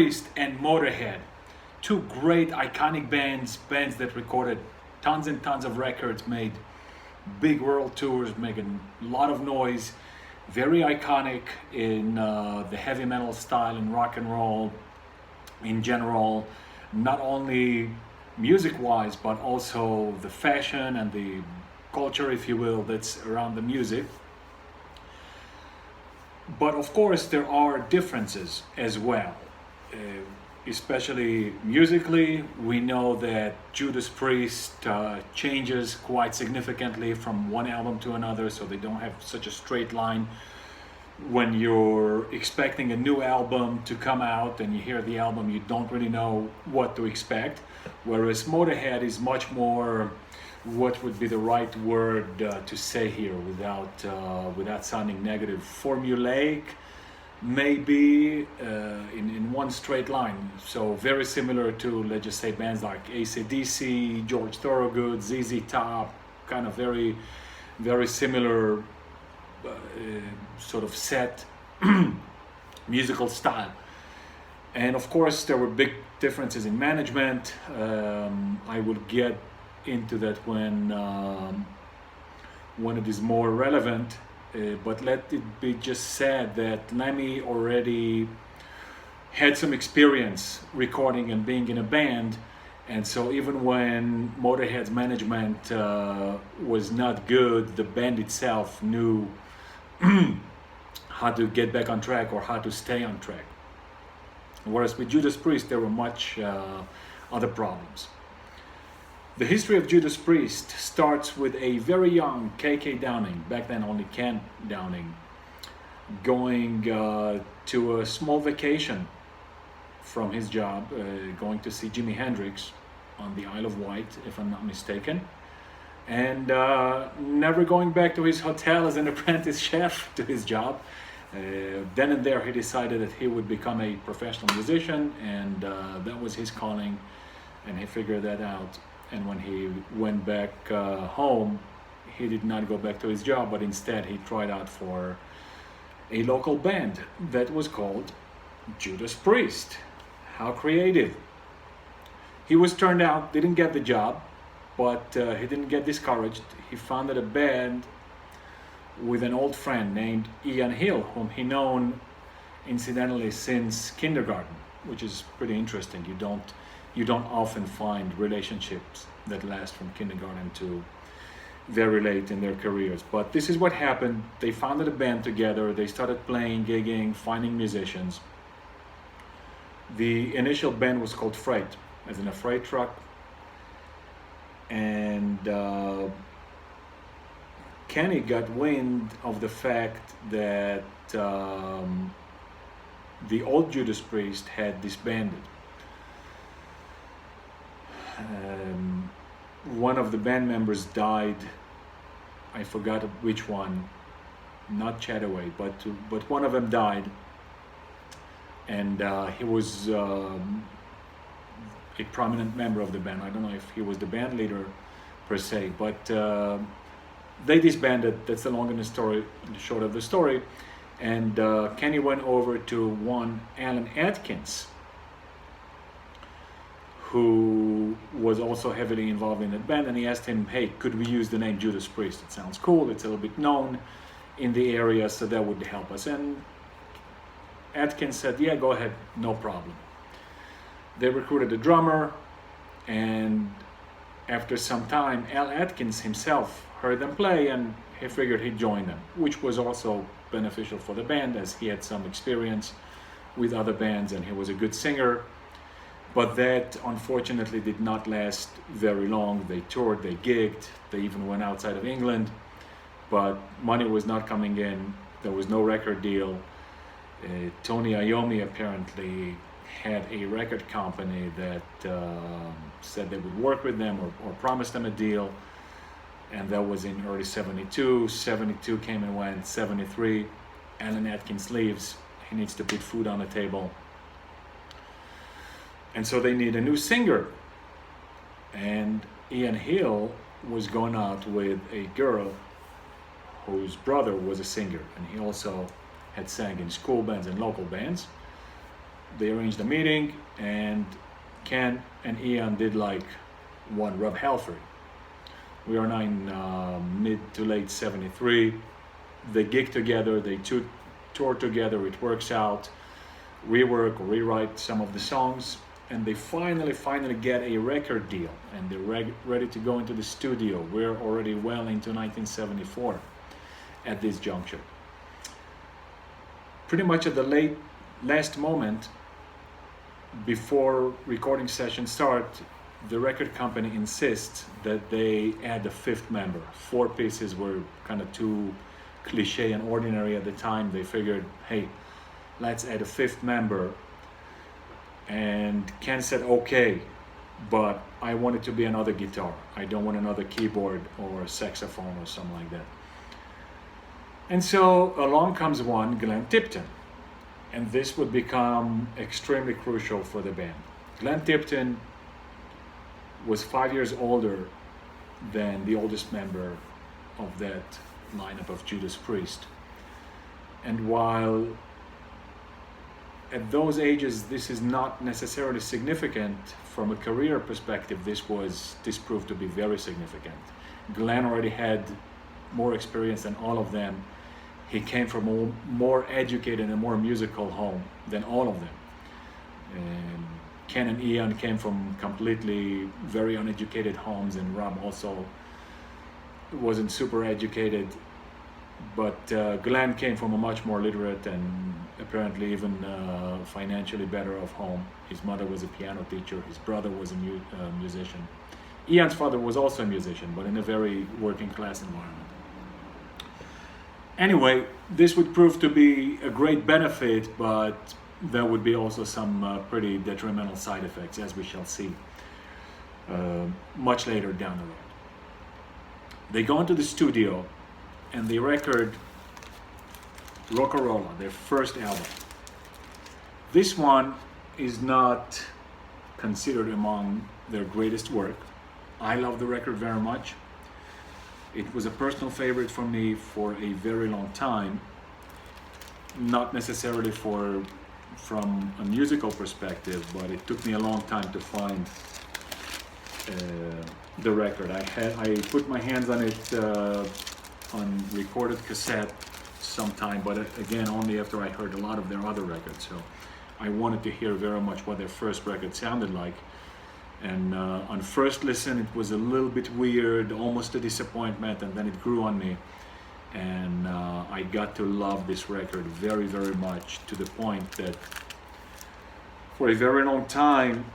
Priest and Motorhead. Two great iconic bands that recorded tons and tons of records, made big world tours, making a lot of noise, very iconic in the heavy metal style and rock and roll in general, not only music-wise, but also the fashion and the culture, if you will, that's around the music. But of course, there are differences as well, especially musically. We know that Judas Priest changes quite significantly from one album to another, so they don't have such a straight line. When you're expecting a new album to come out and you hear the album, you don't really know what to expect. Whereas Motorhead is much more, what would be the right word to say here without sounding negative, formulaic, maybe, in one straight line. So very similar to, let's just say, bands like AC/DC, George Thorogood, ZZ Top, kind of very, very similar sort of set musical style. And of course there were big differences in management. I will get into that when it is more relevant, but let it be just said that Lemmy already had some experience recording and being in a band, and so even when Motorhead's management was not good, the band itself knew how to get back on track or how to stay on track. Whereas with Judas Priest there were much other problems. The history of Judas Priest starts with a very young K.K. Downing, back then only Ken Downing, going to a small vacation from his job, going to see Jimi Hendrix on the Isle of Wight, if I'm not mistaken, and never going back to his hotel as an apprentice chef to his job. Then and there he decided that he would become a professional musician, and that was his calling, and he figured that out. And when he went back home, he did not go back to his job, but instead he tried out for a local band that was called Judas Priest. How creative. He was turned out, didn't get the job, but he didn't get discouraged. He founded a band with an old friend named Ian Hill, whom he known incidentally since kindergarten, which is pretty interesting. You don't often find relationships that last from kindergarten to very late in their careers. But this is what happened. They founded a band together. They started playing, gigging, finding musicians. The initial band was called Freight, as in a freight truck. And Kenny got wind of the fact that the old Judas Priest had disbanded. One of the band members died. I forgot which one, not Chataway, but one of them died, and he was a prominent member of the band. I don't know if he was the band leader per se, but they disbanded. That's the long and the short of the story. And Kenny went over to one Alan Atkins, who was also heavily involved in that band, and he asked him, hey, could we use the name Judas Priest? It sounds cool, it's a little bit known in the area, so that would help us. And Atkins said, yeah, go ahead, no problem. They recruited a drummer, and after some time, Al Atkins himself heard them play, and he figured he'd join them, which was also beneficial for the band, as he had some experience with other bands, and he was a good singer. But that unfortunately did not last very long. They toured, they gigged, they even went outside of England, but money was not coming in. There was no record deal. Tony Iommi apparently had a record company that said they would work with them or promised them a deal, and that was in early 72. 72 came and went. 73, Alan Atkins leaves. He needs to put food on the table. And so they need a new singer. And Ian Hill was going out with a girl whose brother was a singer, and he also had sang in school bands and local bands. they arranged a meeting, and Ken and Ian did like one Rob Halford. We are now in mid to late 73. They gig together, they tour together, it works out, rework or rewrite some of the songs, and they finally get a record deal, and they're ready to go into the studio. We're already well into 1974 at this juncture. Pretty much at the last moment before recording sessions start, the record company insists that they add a fifth member. 4 pieces were kind of too cliche and ordinary at the time. They figured, hey, let's add a fifth member. And Ken said, okay, but I want it to be another guitar. I don't want another keyboard or a saxophone or something like that. And so along comes one, Glenn Tipton. And this would become extremely crucial for the band. Glenn Tipton was 5 years older than the oldest member of that lineup of Judas Priest. And while at those ages this is not necessarily significant, from a career perspective this proved to be very significant. Glenn already had more experience than all of them. He came from a more educated and more musical home than all of them. And Ken and Ian came from completely very uneducated homes, and Rob also wasn't super educated. But Glenn came from a much more literate and apparently even financially better off home. His mother was a piano teacher, his brother was a musician. Ian's father was also a musician, but in a very working class environment. Anyway, this would prove to be a great benefit, but there would be also some pretty detrimental side effects, as we shall see much later down the road. They go into the studio and they record Rock-a-Rolla, their first album. This one is not considered among their greatest work. I love the record very much. It was a personal favorite for me for a very long time, not necessarily from a musical perspective, but it took me a long time to find the record. I put my hands on it on recorded cassette sometime, but again only after I heard a lot of their other records. So I wanted to hear very much what their first record sounded like. And on first listen, it was a little bit weird, almost a disappointment, and then it grew on me. And I got to love this record very, very much, to the point that for a very long time,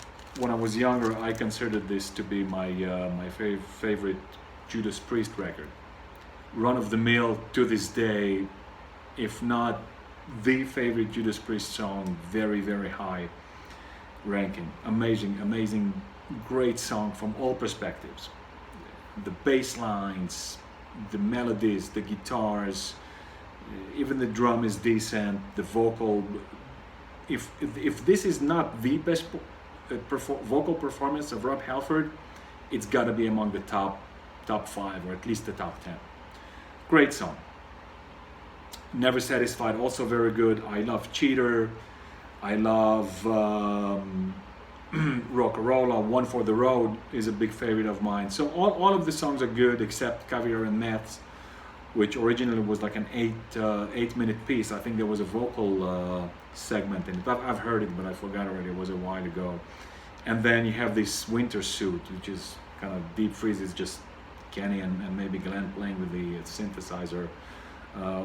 when I was younger, I considered this to be my favorite Judas Priest record. Run of the mill to this day, if not the favorite Judas Priest song, very, very high ranking. Amazing, great song from all perspectives. The bass lines, the melodies, the guitars, even the drum is decent, the vocal. If this is not the best vocal performance of Rob Halford, it's got to be among the top 5, or at least the top 10. Great song. Never Satisfied, also very good. I love Cheater. I love Rock-a-Rolla. One for the Road is a big favorite of mine. So all of the songs are good except Caviar and Meth, which originally was like an 8-minute piece. I think there was a vocal segment in it. I've heard it, but I forgot already. It was a while ago. And then you have this Winter Suit, which is kind of deep freezes, just Kenny and maybe Glenn playing with the synthesizer.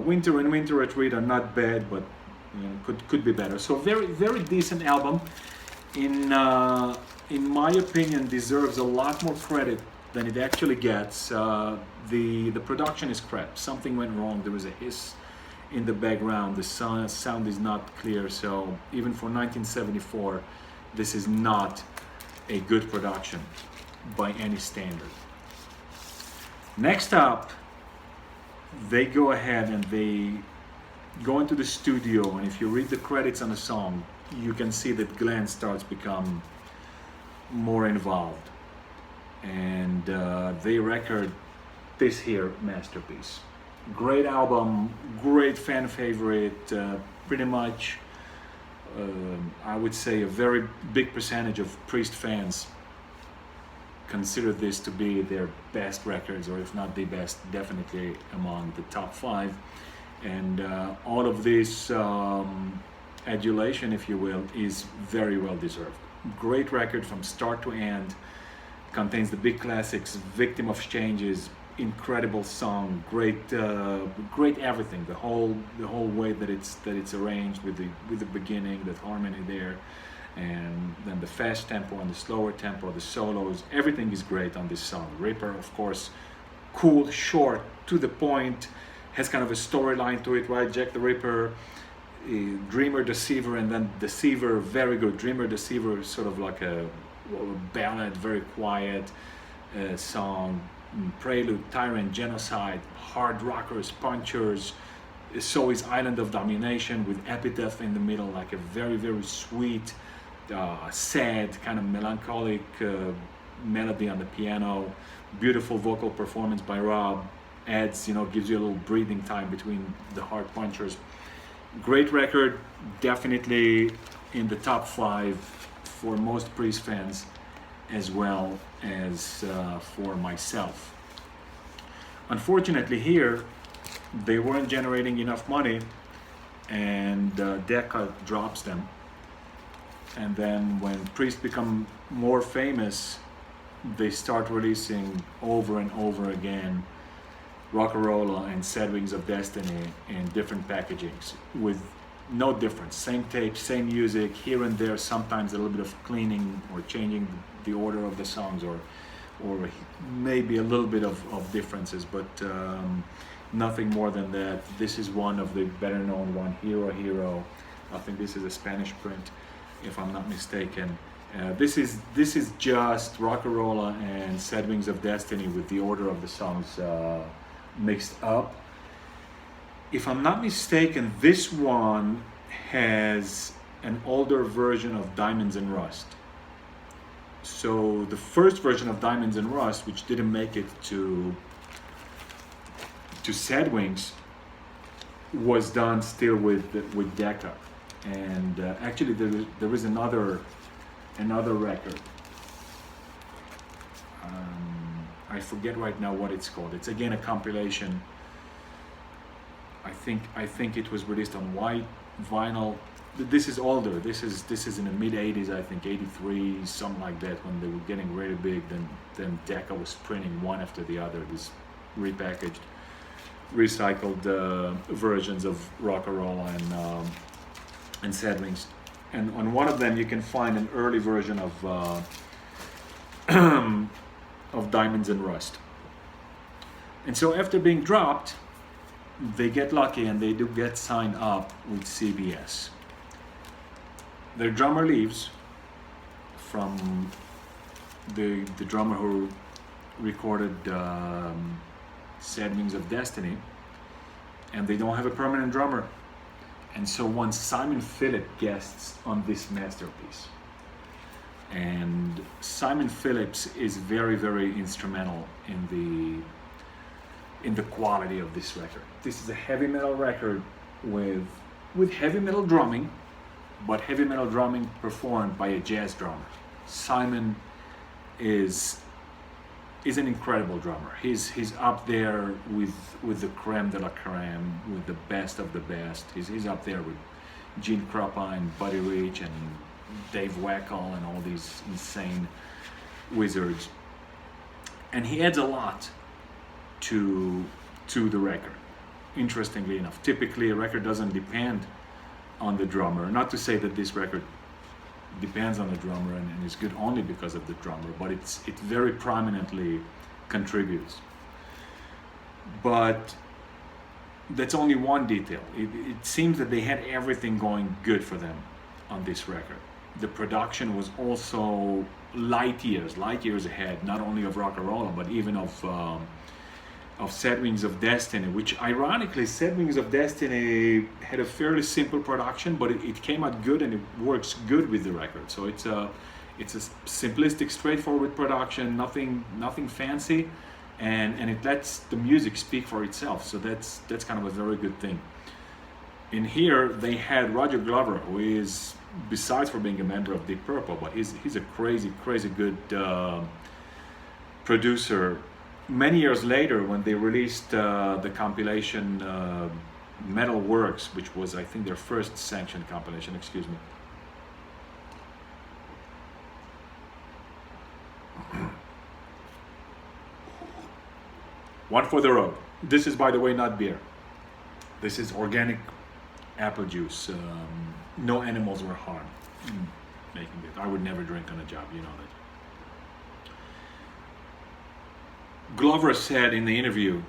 Winter and Winter Retreat are not bad, but you know, could be better. So very, very decent album. In my opinion, deserves a lot more credit than it actually gets. The production is crap. Something went wrong. There was a hiss in the background. The sound is not clear. So even for 1974, this is not a good production by any standard. Next up, they go ahead and they go into the studio, and if you read the credits on the song, you can see that Glenn starts become more involved, and they record this here masterpiece. Great album, great fan favorite, pretty much I would say a very big percentage of Priest fans consider this to be their best records, or if not the best, definitely among the top 5. And all of this adulation, if you will, is very well deserved. Great record from start to end, contains the big classics, Victim of Changes, incredible song, great everything. The whole way that it's arranged, with the beginning, that harmony there, and then the fast tempo and the slower tempo, the solos, everything is great on this song. Ripper, of course, cool, short, to the point, has kind of a storyline to it, right? Jack the Ripper, Dreamer, Deceiver, and then Deceiver, very good. Dreamer, Deceiver is sort of like a ballad, very quiet song. Prelude, Tyrant, Genocide, Hard Rockers, Punchers. So is Island of Domination, with Epitaph in the middle, like a very, very sweet, sad, kind of melancholic melody on the piano. Beautiful vocal performance by Rob. Adds, gives you a little breathing time between the hard punchers. Great record, definitely in the top 5 for most Priest fans, as well as for myself. Unfortunately, here they weren't generating enough money, and Decca drops them. And then when Priest become more famous, they start releasing over and over again Rock'n'Rolla and Sad Wings of Destiny in different packagings, with no difference. Same tape, same music, here and there, sometimes a little bit of cleaning or changing the order of the songs, or maybe a little bit of differences, but nothing more than that. This is one of the better known one, Hero. I think this is a Spanish print, if I'm not mistaken. This is just Rock'n'Rolla and Sad Wings of Destiny with the order of the songs mixed up. If I'm not mistaken, this one has an older version of Diamonds and Rust. So the first version of Diamonds and Rust, which didn't make it to Sad Wings, was done still with Decca. And actually there is another record. I forget right now what it's called. It's again a compilation. I think it was released on white vinyl. This is older. This is in the mid 80s, I think 83, something like that, when they were getting really big. Then Decca was printing one after the other these repackaged, recycled versions of Rock'n'Rolla and Sad Wings. And on one of them you can find an early version of Diamonds and Rust. And so after being dropped, they get lucky and they do get signed up with CBS. Their drummer leaves, from the drummer who recorded Sad Wings of Destiny, and they don't have a permanent drummer. And so once Simon Phillips guests on this masterpiece, and Simon Phillips is very, very instrumental in the quality of this record. This is a heavy metal record with heavy metal drumming, but heavy metal drumming performed by a jazz drummer. Simon is an incredible drummer. He's up there with the creme de la creme, with the best of the best. He's up there with Gene Krupa and Buddy Rich and Dave Weckl and all these insane wizards. And he adds a lot to the record, interestingly enough. Typically a record doesn't depend on the drummer. Not to say that this record depends on the drummer and is good only because of the drummer, but it very prominently contributes. But that's only one detail. It seems that they had everything going good for them on this record. The production was also light years ahead, not only of Rock'n'Rolla, but even of Sad Wings of Destiny, which ironically, Sad Wings of Destiny had a fairly simple production, but it came out good and it works good with the record. So it's a simplistic, straightforward production, nothing fancy, and it lets the music speak for itself. So that's kind of a very good thing. In here they had Roger Glover, who is besides for being a member of Deep Purple, but he's a crazy good producer. Many years later, when they released the compilation Metal Works, which was, I think, their first sanctioned compilation, excuse me. One for the road. This is, by the way, not beer. This is organic apple juice. No animals were harmed making it. I would never drink on a job, you know that. Glover said in the interview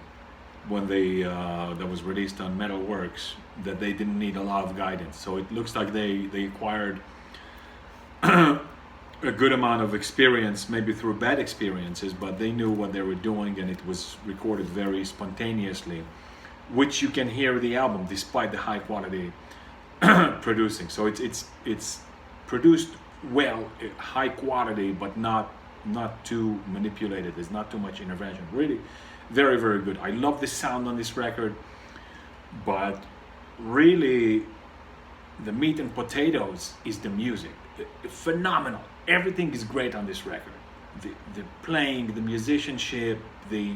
when they that was released on Metal Works that they didn't need a lot of guidance. So it looks like they acquired a good amount of experience, maybe through bad experiences, but they knew what they were doing, and it was recorded very spontaneously, which you can hear the album despite the high quality producing. So it's produced well, high quality, but not too manipulated. There's not too much intervention. Really very good. I love the sound on this record, but really the meat and potatoes is the music. Phenomenal. Everything is great on this record. The playing, the musicianship, they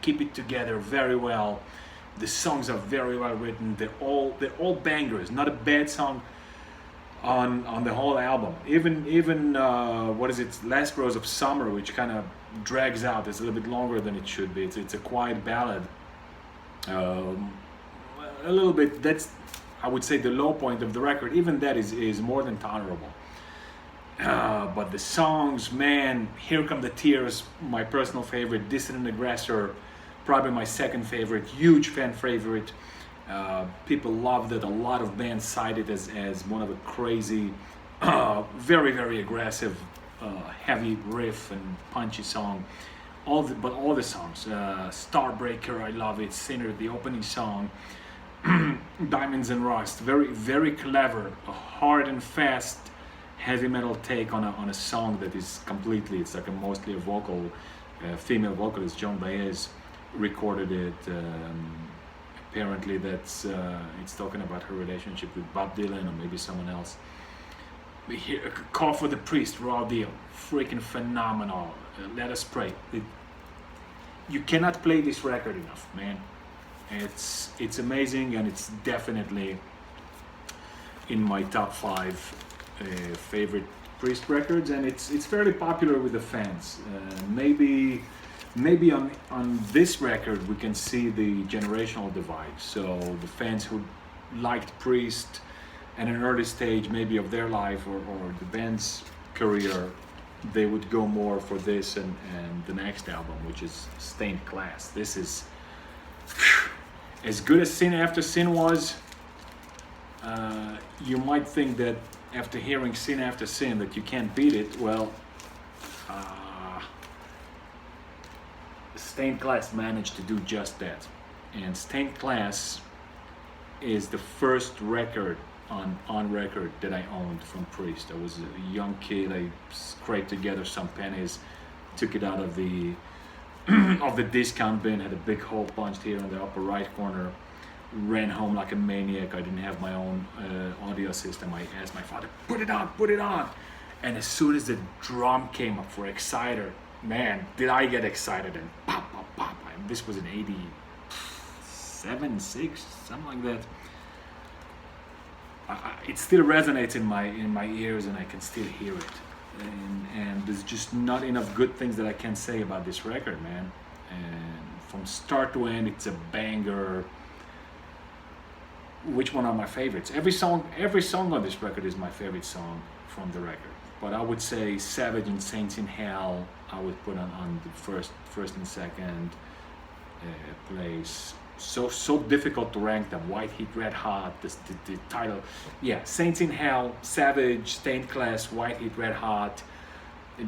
keep it together very well. The songs are very well written. They're all bangers. Not a bad song on the whole album. Even what is it? Last Rose of Summer, which kind of drags out. It's a little bit longer than it should be. It's a quiet ballad. A little bit. That's, I would say, the low point of the record. Even that is more than tolerable. But the songs, man, Here Come the Tears, my personal favorite. Dissident Aggressor, probably my second favorite. Huge fan favorite. People loved it. A lot of bands cited it as one of the crazy, very aggressive, heavy riff and punchy song. All the songs. Starbreaker, I love it. Sinner, the opening song. Diamonds and Rust, very clever, a hard and fast heavy metal take on a song that is completely, it's like mostly a vocal, female vocalist, Joan Baez recorded it. Apparently that's it's talking about her relationship with Bob Dylan or maybe someone else. Here, Call for the Priest, raw deal, freaking phenomenal. Let Us Pray. You cannot play this record enough, man. It's amazing, and it's definitely in my top 5 favorite Priest records, and it's fairly popular with the fans. Maybe on this record we can see the generational divide. So the fans who liked Priest at an early stage, maybe of their life or the band's career, they would go more for this and the next album, which is Stained Class. This is as good as Sin After Sin was. You might think that after hearing Sin After Sin that you can't beat it. Well, Stained Class managed to do just that. And Stained Class is the first record on record that I owned from Priest. I was a young kid. I scraped together some pennies, took it out of the of the discount bin, had a big hole punched here in the upper right corner, ran home like a maniac. I didn't have my own audio system. I asked my father, put it on. And as soon as the drum came up for Exciter, man, did I get excited, and pop. And this was in 87, 6, something like that. It still resonates in my ears, and I can still hear it. And there's just not enough good things that I can say about this record, man. And from start to end, it's a banger. Which one are my favorites? Every song on this record is my favorite song from the record. But I would say Savage and Saints in Hell I would put on the first and second place. So difficult to rank them. White Heat, Red Hot, the title. Yeah, Saints in Hell, Savage, Stained Class, White Heat, Red Hot,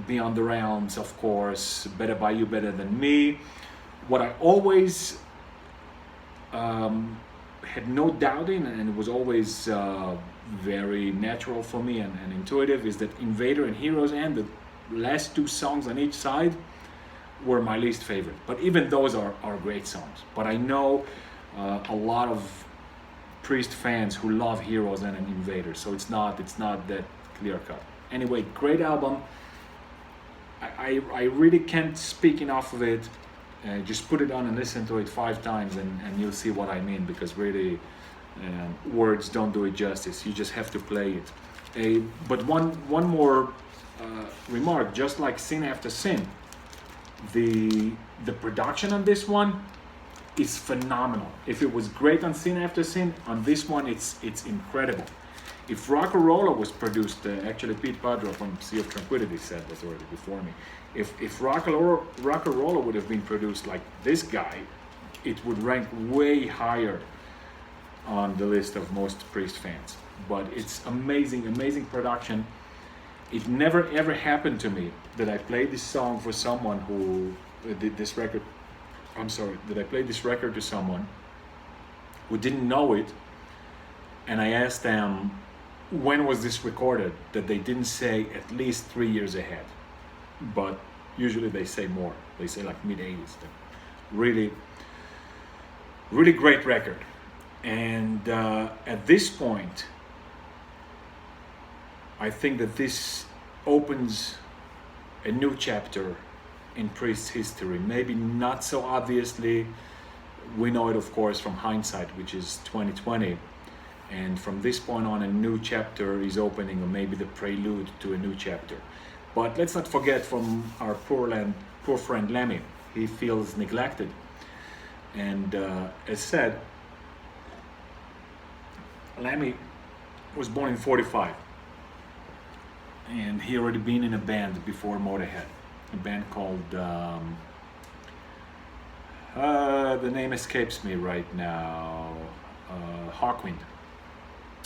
Beyond the Realms, of course, Better By You, Better Than Me. What I always had no doubt in, and it was always very natural for me and intuitive, is that Invader and Heroes and the last 2 songs on each side were my least favorite. But even those are great songs. But I know a lot of Priest fans who love Heroes and Invaders, so it's not that clear cut. Anyway, great album. I really can't speak enough of it. Just put it on and listen to it 5 times, and you'll see what I mean, because really words don't do it justice. You just have to play it. But one more remark, just like Sin After Sin, the production on this one is phenomenal. If it was great on Sin After Sin, on this one it's incredible. If Rock'n'Rolla was produced, actually Pete Padro from Sea of Tranquility said this already before me, if Rock'n'Rolla would have been produced like this guy, it would rank way higher on the list of most Priest fans. But it's amazing production. It never ever happened to me that I played this song for someone who did this record. I'm sorry, that I played this record to someone who didn't know it, and I asked them when was this recorded, that they didn't say at least 3 years ahead, but usually they say more. They say like mid-80s. Really great record. And at this point, I think that this opens a new chapter in Priest's history. Maybe not so obviously. We know it, of course, from hindsight, which is 2020. And from this point on, a new chapter is opening, or maybe the prelude to a new chapter. But let's not forget from our poor friend Lemmy. He feels neglected. And as said, Lemmy was born in '45. And he already been in a band before Motorhead. A band called, the name escapes me right now, Hawkwind.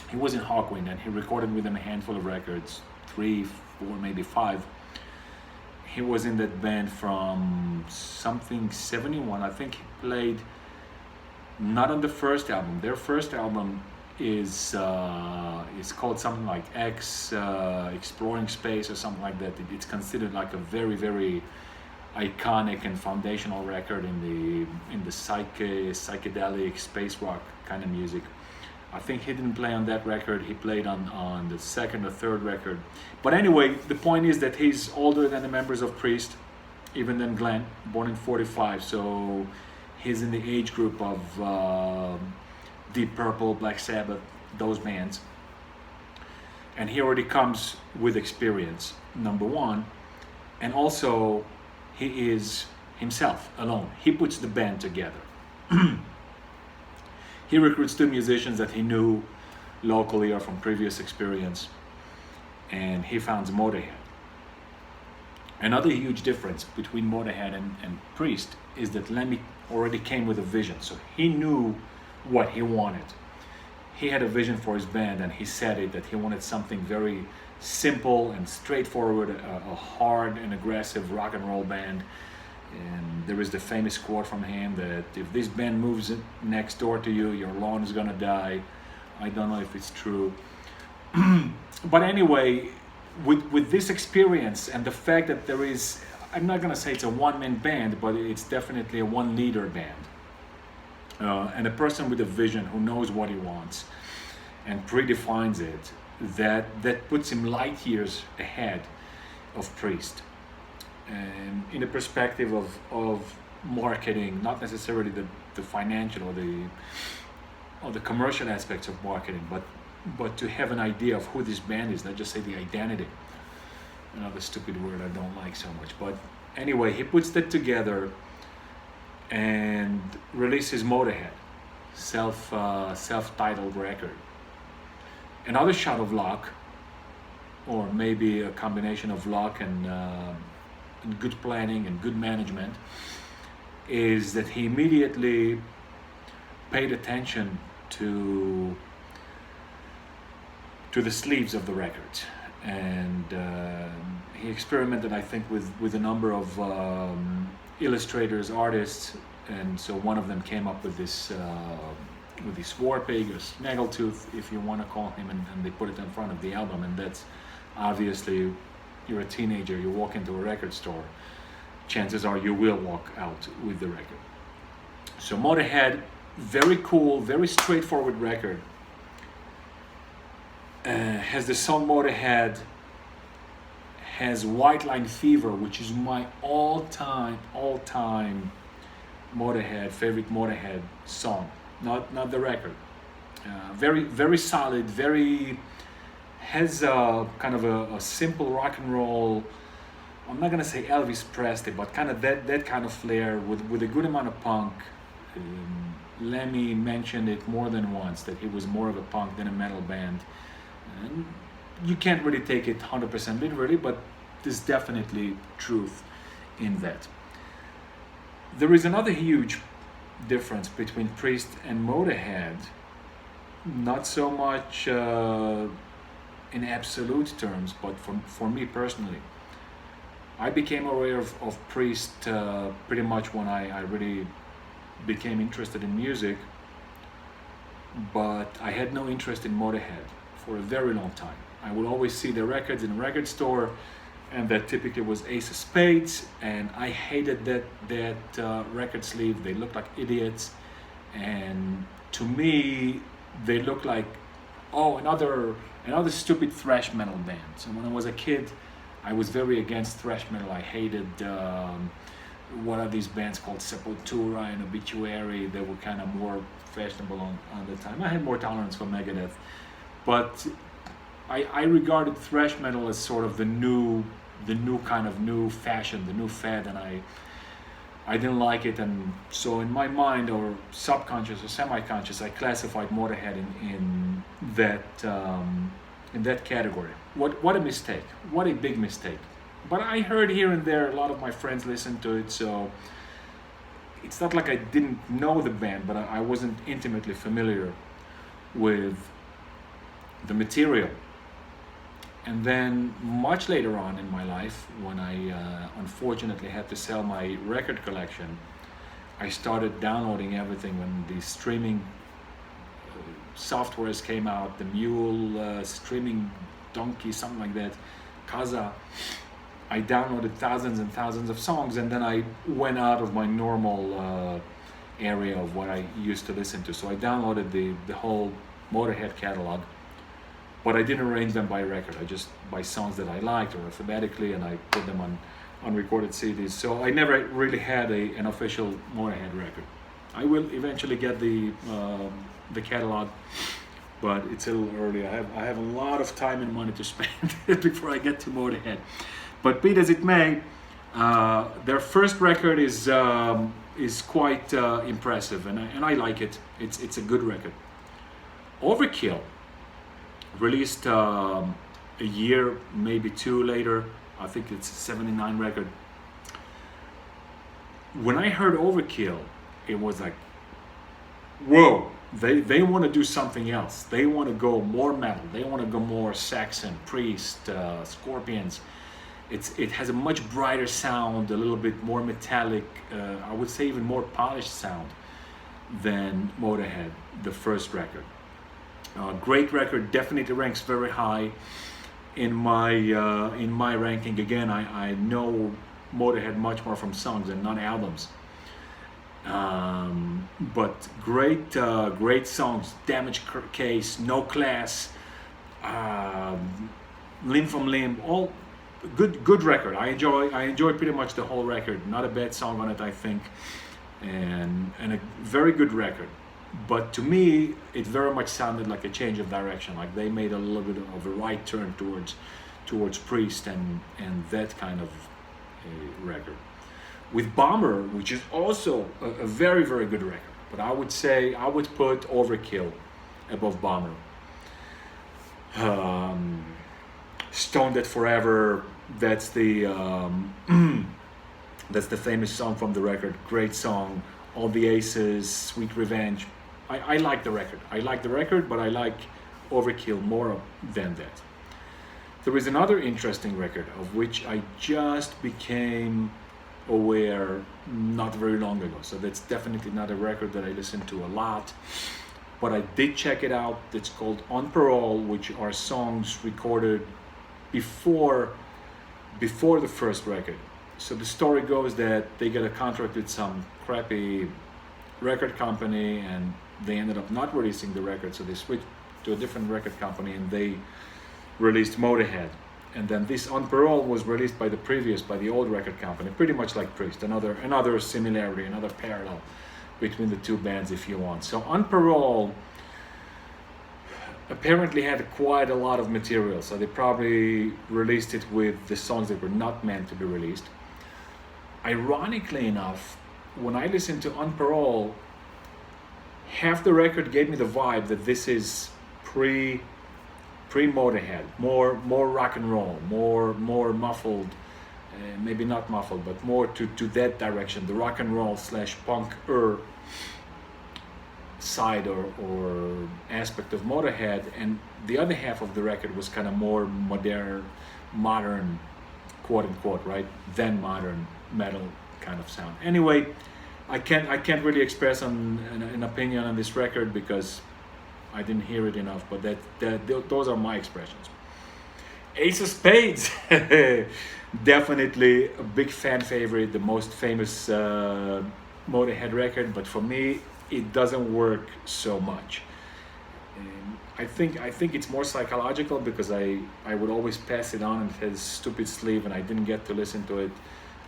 He was in Hawkwind, and he recorded with them a handful of records, 3, 4, maybe 5. He was in that band from something 71. I think he played not on the first album. Their first album is called something like X Exploring Space or something like that. It's considered like a very iconic and foundational record in the psychedelic space rock kind of music. I think he didn't play on that record. He played on the second or third record. But anyway, the point is that he's older than the members of Priest, even than Glenn, born in '45. So he's in the age group of Deep Purple, Black Sabbath, those bands. And he already comes with experience, number one. And also, he is himself, alone. He puts the band together. He recruits 2 musicians that he knew locally or from previous experience, and he founds Motorhead. Another huge difference between Motorhead and Priest is that Lemmy already came with a vision, so he knew what he wanted. He had a vision for his band, and he said it, that he wanted something very simple and straightforward, a hard and aggressive rock and roll band. And there is the famous quote from him that if this band moves next door to you, your lawn is gonna die. I don't know if it's true. But anyway, with this experience and the fact that there is, I'm not gonna say it's a one-man band, but it's definitely a one-leader band. And a person with a vision who knows what he wants and predefines it, that puts him light years ahead of Priest. And in the perspective of marketing, not necessarily the financial or the commercial aspects of marketing, but to have an idea of who this band is, not just say the identity. Another stupid word I don't like so much. But anyway, he puts that together and releases Motorhead, self-titled record. Another shot of luck, or maybe a combination of luck and good planning and good management, is that he immediately paid attention to the sleeves of the records, and he experimented, I think, with a number of illustrators, artists, and so one of them came up with this Warpig or Snaggletooth, if you want to call him, and they put it in front of the album. And that's obviously, you're a teenager, you walk into a record store, chances are you will walk out with the record. So Motorhead, very cool, very straightforward record, has the song Motorhead, has White Line Fever, which is my all-time favorite Motorhead song, not the record. Very solid, very has a kind of a simple rock and roll. I'm not gonna say Elvis Presley, but kind of that kind of flair with a good amount of punk. Lemmy mentioned it more than once that he was more of a punk than a metal band. And you can't really take it 100% literally, but there's definitely truth in that. There is another huge difference between Priest and Motörhead, not so much in absolute terms, but for me personally. I became aware of Priest pretty much when I really became interested in music, but I had no interest in Motorhead for a very long time. I would always see the records in a record store, and that typically was Ace of Spades, and I hated that record sleeve. They looked like idiots, and to me they looked like, oh, another stupid thrash metal band. So when I was a kid, I was very against thrash metal. I hated what are these bands called, Sepultura and Obituary. They were kind of more fashionable on the time. I had more tolerance for Megadeth, but I regarded thrash metal as sort of the new kind of new fashion, the new fad, and I didn't like it. And so in my mind, or subconscious or semi-conscious, I classified Motorhead in that category. What a mistake! What a big mistake! But I heard here and there a lot of my friends listened to it, so it's not like I didn't know the band, but I wasn't intimately familiar with the material. And then much later on in my life, when I unfortunately had to sell my record collection, I started downloading everything when the streaming softwares came out, the Mule, Streaming Donkey, something like that, Kaza. I downloaded thousands and thousands of songs, and then I went out of my normal area of what I used to listen to. So I downloaded the whole Motorhead catalog, but I didn't arrange them by record. I just by songs that I liked or alphabetically, and I put them on recorded CDs. So I never really had an official Motorhead record. I will eventually get the catalog, but it's a little early. I have a lot of time and money to spend before I get to Motorhead. But be it as it may, their first record is quite impressive, and I like it. It's a good record. Overkill, released a year, maybe two later. I think it's a '79 record. When I heard Overkill, it was like, whoa! They want to do something else. They want to go more metal. They want to go more Saxon, Priest, Scorpions. It has a much brighter sound, a little bit more metallic, I would say even more polished sound than Motorhead, the first record. Great record, definitely ranks very high in my ranking. Again, I know Motorhead much more from songs and not albums. But great songs, Damage Case, No Class, Limb from Limb, all good record. I enjoy pretty much the whole record. Not a bad song on it, I think, and a very good record. But to me, it very much sounded like a change of direction. Like they made a little bit of a right turn towards Priest and that kind of record. With Bomber, which is also a very good record, but I would say I would put Overkill above Bomber. Stoned It Forever, that's the famous song from the record. Great song. All the Aces, Sweet Revenge. I like the record. I like the record, but I like Overkill more than that. There is another interesting record of which I just became aware not very long ago. So that's definitely not a record that I listen to a lot, but I did check it out. It's called On Parole, which are songs recorded before the first record. So the story goes that they get a contract with some crappy record company and they ended up not releasing the record, so they to a different record company, and they released Motorhead. And then this On Parole was released by the old record company, pretty much like Priest. Another similarity, another parallel between the two bands, if you want. So On Parole apparently had quite a lot of material, so they probably released it with the songs that were not meant to be released. Ironically enough, when I listened to On Parole, half the record gave me the vibe that this is pre-Motorhead, more rock and roll, more muffled, maybe not muffled, but more to that direction, the rock and roll / punk-er side or aspect of Motorhead, and the other half of the record was kind of more modern, quote unquote, right? Then modern metal kind of sound. Anyway, I can't really express an opinion on this record because I didn't hear it enough, but those are my expressions. Ace of Spades, definitely a big fan favorite, the most famous Motorhead record, but for me it doesn't work so much. I think it's more psychological because I would always pass it on, and it has a stupid sleeve, and I didn't get to listen to it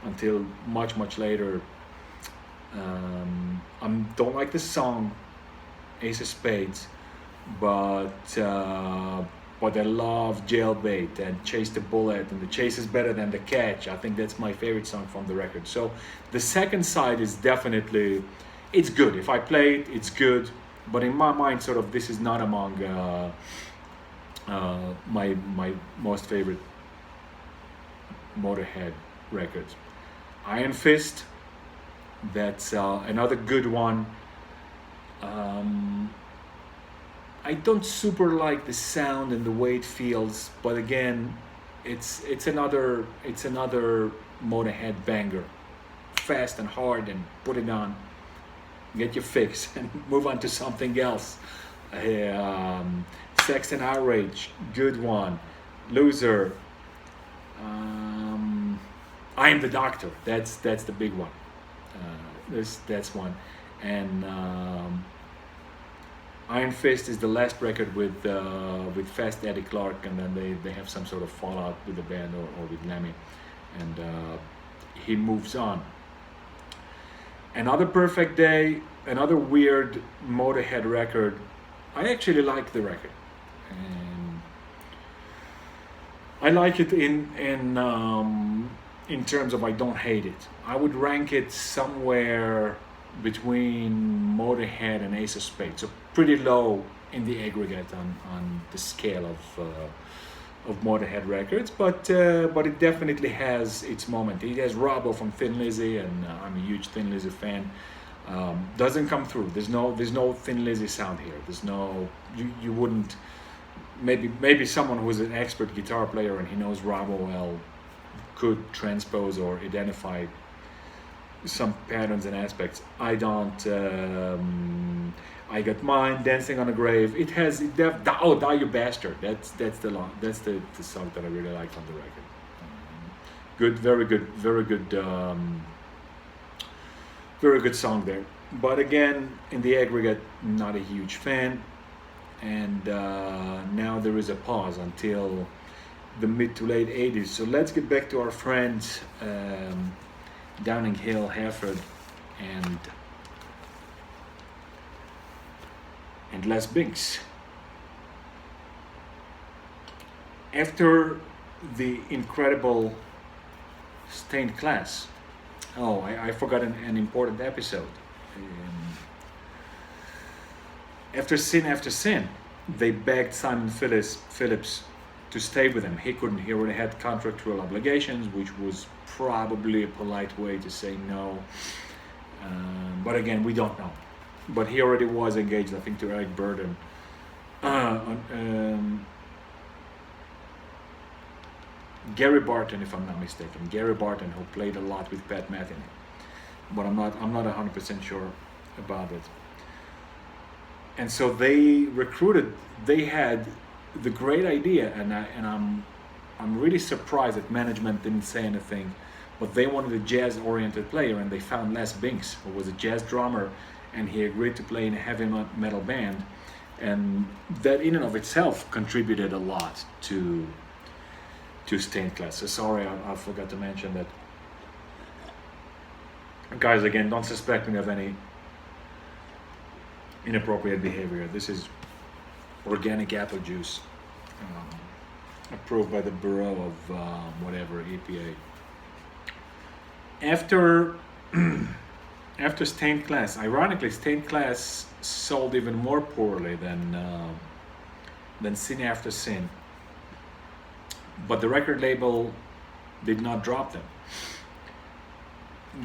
until much later. I don't like the song Ace of Spades, but I love Jailbait and Chase the Bullet, and the chase is better than the catch. I think that's my favorite song from the record. So the second side is definitely, it's good. If I play it, it's good, but in my mind, sort of, this is not among my most favorite Motorhead records. Iron Fist, that's another good one. I don't super like the sound and the way it feels, but again, it's another Motorhead banger. Fast and hard, and put it on, get your fix, and move on to something else. Sex and Outrage, good one. Loser. I Am the Doctor. That's the big one. That's one, and Iron Fist is the last record with Fast Eddie Clarke, and then they have some sort of fallout with the band or with Lemmy, and he moves on. Another Perfect Day, another weird Motorhead record. I actually like the record, and I like it in terms of I don't hate it. I would rank it somewhere between Motorhead and Ace of Spades, so pretty low in the aggregate on the scale of Motorhead records, but it definitely has its moment. It has Robbo from Thin Lizzy, and I'm a huge Thin Lizzy fan. Doesn't come through. There's no Thin Lizzy sound here. There's no, you wouldn't, maybe someone who's an expert guitar player and he knows Robbo well could transpose or identify some patterns and aspects. I don't. I Got Mine, Dancing on a Grave. It has Die You Bastard. That's the song that I really like on the record. Good, very good song there. But again, in the aggregate, not a huge fan. And now there is a pause until the mid to late 80s. So let's get back to our friends Downing Hill, Hereford, and Les Binks. After the incredible Stained Class, I forgot an important episode. After Sin, they begged Simon Phillips to stay with them. He couldn't. He already had contractual obligations, which was probably a polite way to say no. But again, we don't know. But he already was engaged, I think, to Eric Burden. Gary Barton, if I'm not mistaken. Gary Barton, who played a lot with Pat Metheny. But I'm not 100% sure about it. And so they had the great idea, and I'm really surprised that management didn't say anything, but they wanted a jazz-oriented player, and they found Les Binks, who was a jazz drummer, and he agreed to play in a heavy metal band. and that in and of itself contributed a lot to Stained Glass. So sorry, I forgot to mention that. Guys, again, don't suspect me of any inappropriate behavior. This is organic apple juice, approved by the Bureau of whatever, EPA. After after Stained Glass, ironically, Stained Glass sold even more poorly than Sin After Sin, but the record label did not drop them.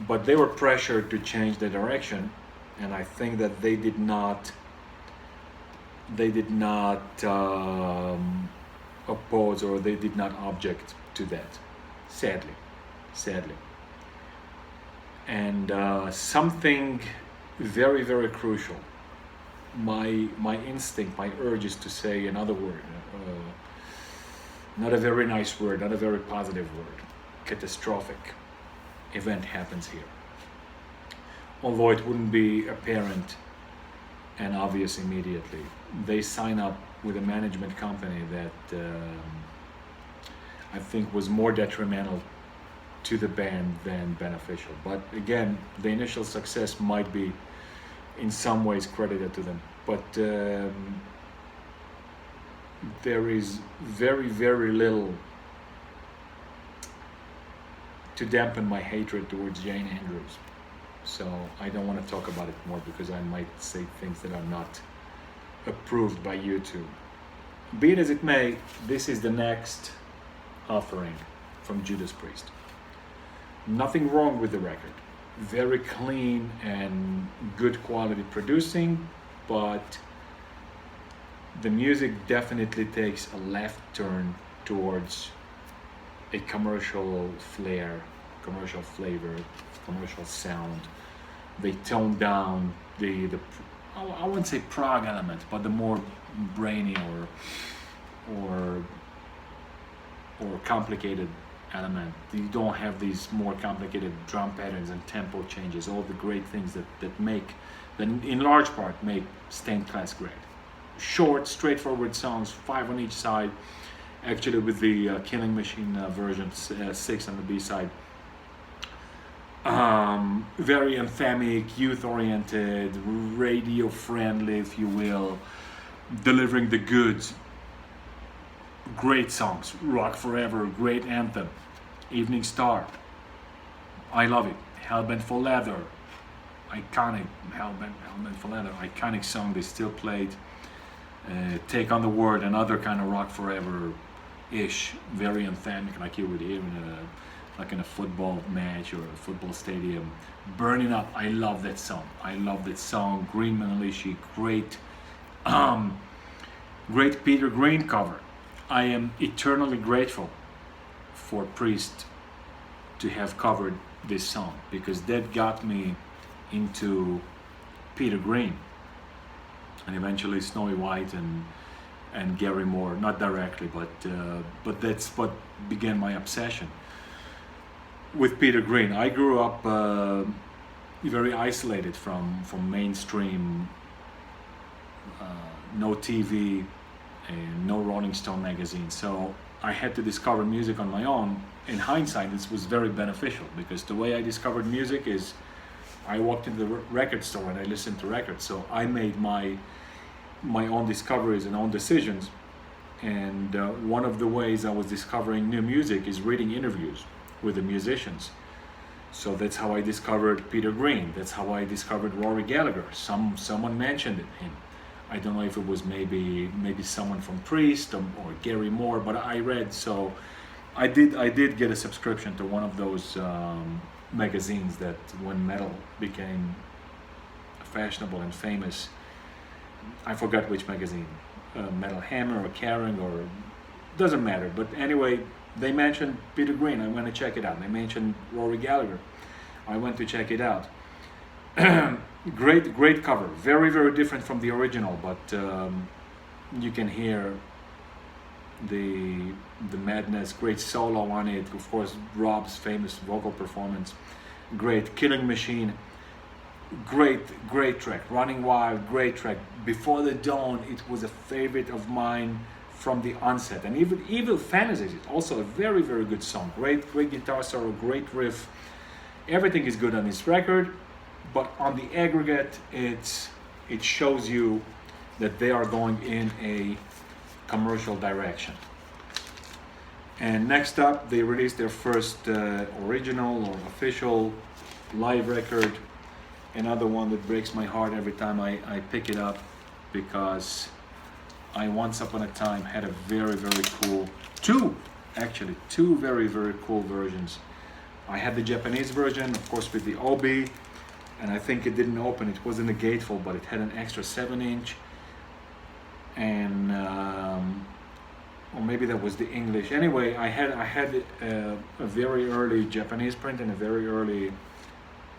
But they were pressured to change the direction, and I think that they did not oppose, or they did not object to that, sadly. And something very, very crucial, my instinct, my urge is to say another word, not a very nice word, not a very positive word. Catastrophic event happens here. Although it wouldn't be apparent and obvious immediately. They sign up with a management company that I think was more detrimental to the band than beneficial. But again, the initial success might be in some ways credited to them. But there is very, very little to dampen my hatred towards Jane Andrews. So I don't want to talk about it more because I might say things that are not approved by YouTube. Be it as it may, this is the next offering from Judas Priest. Nothing wrong with the record. Very clean and good quality producing, but the music definitely takes a left turn towards a commercial flair, commercial flavor, commercial sound. They tone down the I wouldn't say prog element, but the more brainy or complicated element. You don't have these more complicated drum patterns and tempo changes, all the great things that in large part make Stained Glass great. Short, straightforward songs, 5 on each side. Actually, with the Killing Machine version, 6 on the B-side. Very anthemic, youth-oriented, radio-friendly, if you will, delivering the goods. Great songs, Rock Forever, great anthem, Evening Star, I love it, Hellbent for Leather, iconic, Hellbent for Leather, iconic song they still played. Take on the Word, another kind of Rock Forever-ish, very anthemic, like you would hear in a football match or a football stadium. Burning Up, I love that song. Green Militia, great Peter Green cover. I am eternally grateful for Priest to have covered this song, because that got me into Peter Green and eventually Snowy White and Gary Moore, not directly, but that's what began my obsession with Peter Green. I grew up very isolated from mainstream, no TV, and no Rolling Stone magazine, so I had to discover music on my own. In hindsight, this was very beneficial, because the way I discovered music is I walked into the record store and I listened to records, so I made my own discoveries and own decisions. And one of the ways I was discovering new music is reading interviews with the musicians. So that's how I discovered Peter Green. That's how I discovered Rory Gallagher. Someone mentioned him. I don't know if it was maybe someone from Priest or Gary Moore, but I read. So I did get a subscription to one of those magazines that when metal became fashionable and famous. I forgot which magazine, Metal Hammer or Kerrang, or doesn't matter. But anyway, they mentioned Peter Green. I went to check it out. They mentioned Rory Gallagher. I went to check it out. Great cover. Very, very different from the original, but you can hear the madness. Great solo on it. Of course, Rob's famous vocal performance. Great. Killing Machine. great track. Running Wild, great track. Before the Dawn, it was a favorite of mine from the onset. And even Evil Fantasies is also a very good song. Great guitar solo, great riff. Everything is good on this record, but on the aggregate, it shows you that they are going in a commercial direction. And next up, they released their first original or official live record. Another one that breaks my heart every time I pick it up, because I once upon a time had a very cool, two very cool versions. I had the Japanese version, of course, with the Obi, and I think it didn't open. It wasn't a gatefold, but it had an extra 7-inch, and or maybe that was the English. Anyway, I had a very early Japanese print and a very early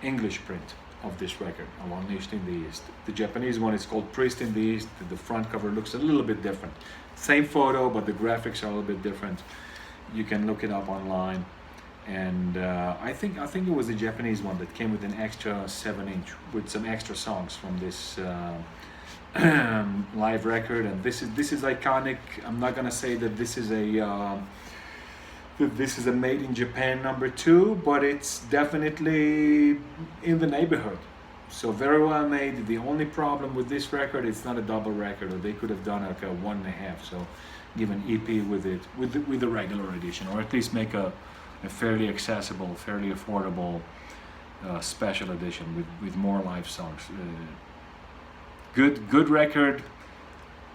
English print of this record, Unleashed in the East. The Japanese one is called Priest in the East. The front cover looks a little bit different. Same photo, but the graphics are a little bit different. You can look it up online. And I think it was the Japanese one that came with an extra 7-inch with some extra songs from this live record. And this is iconic. I'm not gonna say that this is a made in Japan #2, but it's definitely in the neighborhood. So very well made. The only problem with this record, it's not a double record, or they could have done like a 1.5. So give an EP with it, with the regular edition, or at least make a fairly accessible, fairly affordable special edition with more live songs. Good record.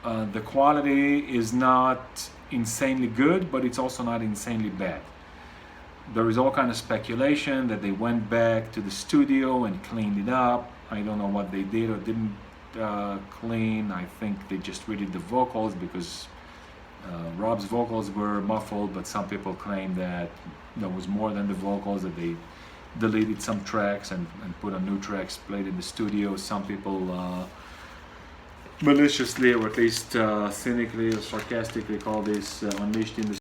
The quality is not insanely good, but it's also not insanely bad. There is all kind of speculation that they went back to the studio and cleaned it up. I don't know what they did or didn't clean. I think they just redid the vocals, because Rob's vocals were muffled, but some people claim that there was more than the vocals, that they deleted some tracks and put on new tracks played in the studio. Some people maliciously, or at least cynically or sarcastically, call this Unleashed in the